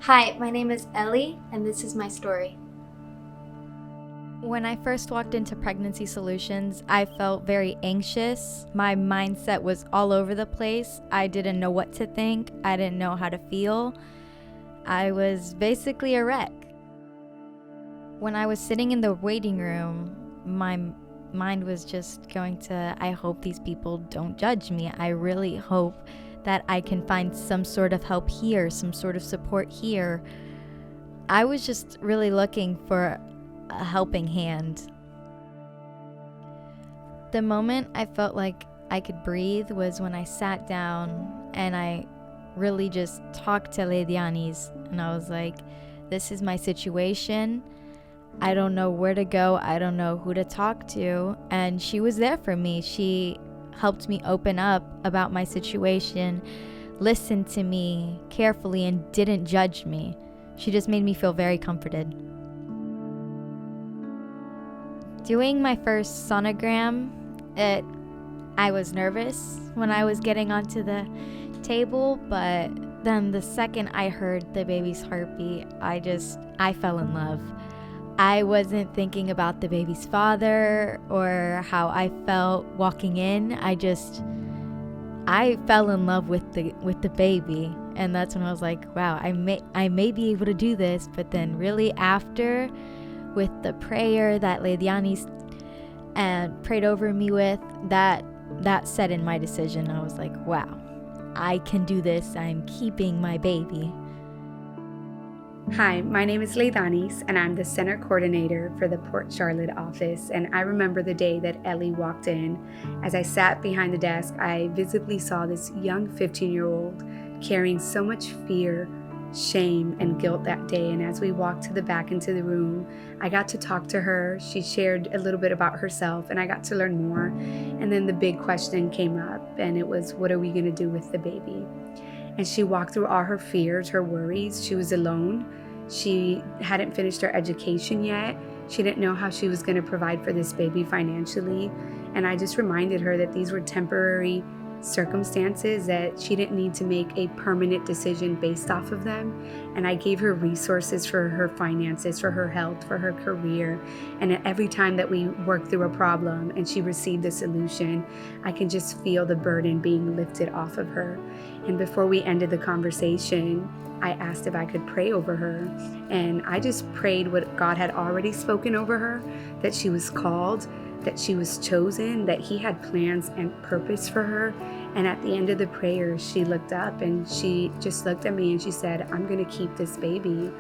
Hi, my name is Ellie, and this is my story. When I first walked into Pregnancy Solutions, I felt very anxious. My mindset was all over the place. I didn't know what to think. I didn't know how to feel. I was basically a wreck. When I was sitting in the waiting room, my mind was just going to, I hope these people don't judge me. I really hope that I can find some sort of help here, some sort of support here. I was just really looking for a helping hand. The moment I felt like I could breathe was when I sat down and I really just talked to Leidianis, and I was like, this is my situation. I don't know where to go. I don't know who to talk to. And she was there for me. She helped me open up about my situation, listened to me carefully, and didn't judge me. She just made me feel very comforted. Doing my first sonogram, I was nervous when I was getting onto the table, but then the second I heard the baby's heartbeat, I fell in love. I wasn't thinking about the baby's father or how I felt walking in. I fell in love with the baby, and that's when I was like, wow, I may be able to do this. But then really after, with the prayer that Leidianis and prayed over me with, that set in my decision. I was like, wow, I can do this. I'm keeping my baby. Hi, my name is Leidianis, and I'm the center coordinator for the Port Charlotte office. And I remember the day that Ellie walked in. As I sat behind the desk, I visibly saw this young 15-year-old carrying so much fear, shame, and guilt that day. And as we walked to the back into the room, I got to talk to her. She shared a little bit about herself, and I got to learn more. And then the big question came up, and it was, what are we going to do with the baby? And she walked through all her fears, her worries. She was alone. She hadn't finished her education yet. She didn't know how she was going to provide for this baby financially. And I just reminded her that these were temporary circumstances, that she didn't need to make a permanent decision based off of them. And I gave her resources for her finances, for her health, for her career. And every time that we worked through a problem and she received a solution, I can just feel the burden being lifted off of her. And before we ended the conversation, I asked if I could pray over her. And I just prayed what God had already spoken over her, that she was called, that she was chosen, that He had plans and purpose for her. And at the end of the prayer, she looked up and she just looked at me and she said, I'm going to keep this baby.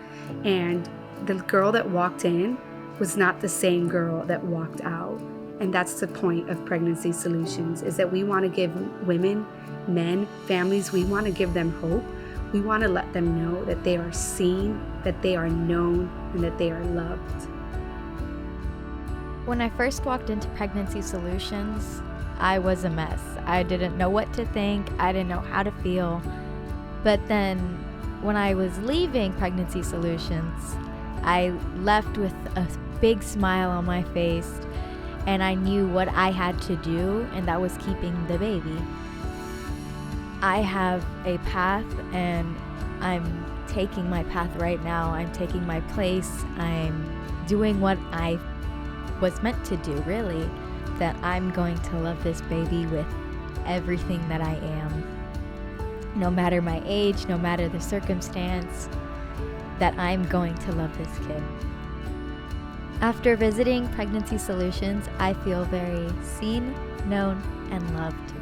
And the girl that walked in was not the same girl that walked out. And that's the point of Pregnancy Solutions, is that we want to give women, men, families, we want to give them hope. We want to let them know that they are seen, that they are known, and that they are loved. When I first walked into Pregnancy Solutions, I was a mess. I didn't know what to think. I didn't know how to feel. But then when I was leaving Pregnancy Solutions, I left with a big smile on my face, and I knew what I had to do, and that was keeping the baby. I have a path, and I'm taking my path right now. I'm taking my place. I'm doing what I was meant to do, really, that I'm going to love this baby with everything that I am. No matter my age, no matter the circumstance, that I'm going to love this kid. After visiting Pregnancy Solutions, I feel very seen, known, and loved.